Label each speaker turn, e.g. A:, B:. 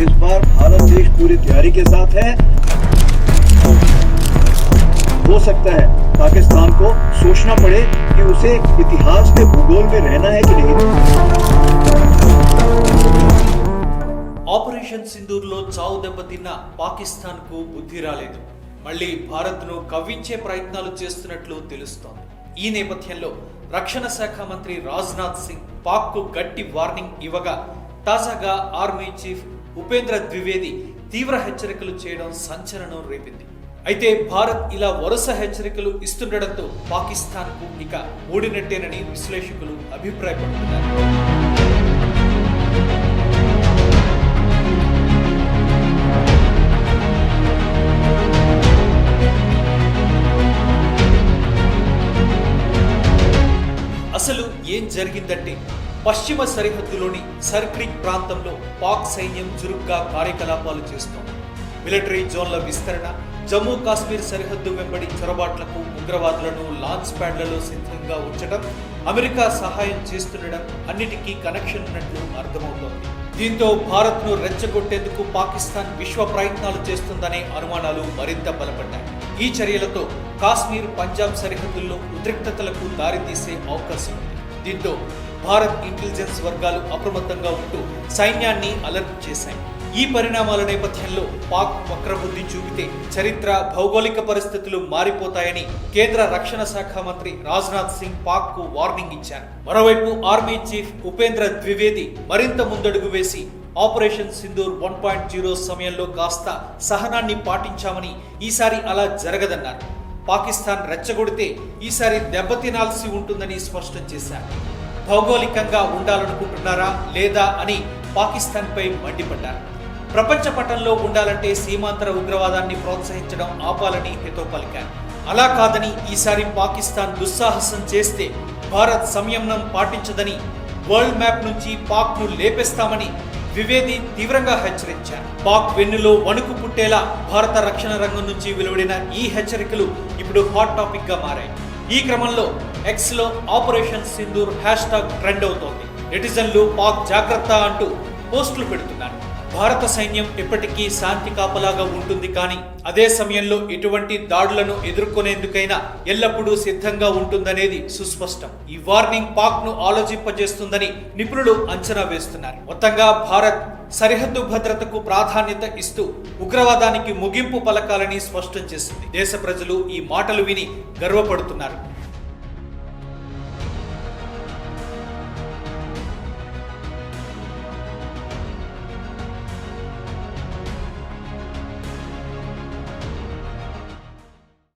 A: इस बार भारत देश पूरी तैयारी के साथ है। हो सकता है पाकिस्तान को सोचना पड़े कि उसे इतिहास के भूगोल में रहना है कि नहीं।
B: ఆపరేషన్ సింధూర్లో చావు దెబ్బతిన్న పాకిస్తాన్కు బుద్ధి రాలేదు. మళ్లీ భారత్ను కవ్వించే ప్రయత్నాలు చేస్తున్నట్లు తెలుస్తోంది. ఈ నేపథ్యంలో రక్షణ శాఖ మంత్రి రాజ్నాథ్ సింగ్ పాక్కు గట్టి వార్నింగ్ ఇవ్వగా తాజాగా ఆర్మీ చీఫ్ ఉపేంద్ర ద్వివేది తీవ్ర హెచ్చరికలు చేయడం సంచలనం రేపింది. అయితే భారత్ ఇలా వరుస హెచ్చరికలు ఇస్తుండటంతో పాకిస్తాన్కు ఇక ఓడినట్టేనని విశ్లేషకులు అభిప్రాయపడుతున్నారు. అసలు ఏం జరిగిందంటే పశ్చిమ సరిహద్దులోని సర్క్రిక్ ప్రాంతంలో పాక్ సైన్యం చురుగ్గా కార్యకలాపాలు చేస్తోంది. మిలిటరీ జోన్ల విస్తరణ, జమ్మూ కాశ్మీర్ సరిహద్దు వెంబడి చొరబాట్లకు ఉగ్రవాదులను లాంచ్ ప్యాడ్లలో సిద్ధంగా ఉంచడం, అమెరికా సహాయం చేస్తుండడం అన్నిటికీ కనెక్షన్ ఉన్నట్లు అర్థమవుతోంది. దీంతో భారత్ను రెచ్చగొట్టేందుకు పాకిస్తాన్ విశ్వ ప్రయత్నాలు చేస్తుందనే అనుమానాలు మరింత బలపడ్డాయి. ఈ చర్యలతో కాశ్మీర్, పంజాబ్ సరిహద్దుల్లో ఉద్రిక్తతలకు దారితీసే అవకాశం ఉంది. దీంతో భారత్ ఇంటెలిజెన్స్ వర్గాలు అప్రమత్తంగా ఉంటూ సైన్యాన్ని అలర్ట్ చేశాయి. ఈ పరిణామాల నేపథ్యంలో పాక్ వక్రబుద్ధి చూపితే చరిత్ర, భౌగోళిక పరిస్థితులు మారిపోతాయని కేంద్ర రక్షణ శాఖ మంత్రి రాజ్నాథ్ సింగ్ పాక్ కు వార్నింగ్ ఇచ్చారు. మరోవైపు ఆర్మీ చీఫ్ ఉపేంద్ర ద్వివేది మరింత ముందడుగు వేసి ఆపరేషన్ సింధూర్ 1.0 సమయంలో కాస్త సహనాన్ని పాటించామని, ఈసారి అలా జరగదన్నారు. పాకిస్తాన్ రెచ్చగొడితే ఈసారి దెబ్బతినాల్సి ఉంటుందని స్పష్టం చేశారు. భౌగోళికంగా ఉండాలనుకుంటున్నారా లేదా అని పాకిస్తాన్పై మండిపడ్డారు. ప్రపంచ పటంలో ఉండాలంటే సీమాంతర ఉగ్రవాదాన్ని ప్రోత్సహించడం ఆపాలని హితో పలికారు. అలా కాదని ఈసారి పాకిస్తాన్ దుస్సాహసం చేస్తే భారత్ సంయమనం పాటించదని, వరల్డ్ మ్యాప్ నుంచి పాక్ను లేపేస్తామని ద్వివేది తీవ్రంగా హెచ్చరించారు. పాక్ వెన్నులో వణుకు పుట్టేలా భారత రక్షణ రంగం నుంచి వెలువడిన ఈ హెచ్చరికలు ఇప్పుడు హాట్ టాపిక్ గా మారాయి. ఈ క్రమంలో ఎక్స్ లో operation Sindoor hash tag trend అవుతోంది. నెటిజన్లు పాక్ జాగ్రత్త అంటూ పోస్టులు పెడుతున్నారు. భారత సైన్యం ఎప్పటికీ శాంతి కాపలాగా ఉంటుంది, కానీ అదే సమయంలో ఎటువంటి దాడులను ఎదుర్కొనేందుకైనా ఎల్లప్పుడూ సిద్ధంగా ఉంటుందనేది సుస్పష్టం. ఈ వార్నింగ్ పాక్ ను ఆలోచింపజేస్తుందని నిపుణులు అంచనా వేస్తున్నారు. మొత్తంగా భారత్ సరిహద్దు భద్రతకు ప్రాధాన్యత ఇస్తూ ఉగ్రవాదానికి ముగింపు పలకాలని స్పష్టం చేసింది. దేశ ప్రజలు ఈ మాటలు విని గర్వపడుతున్నారు.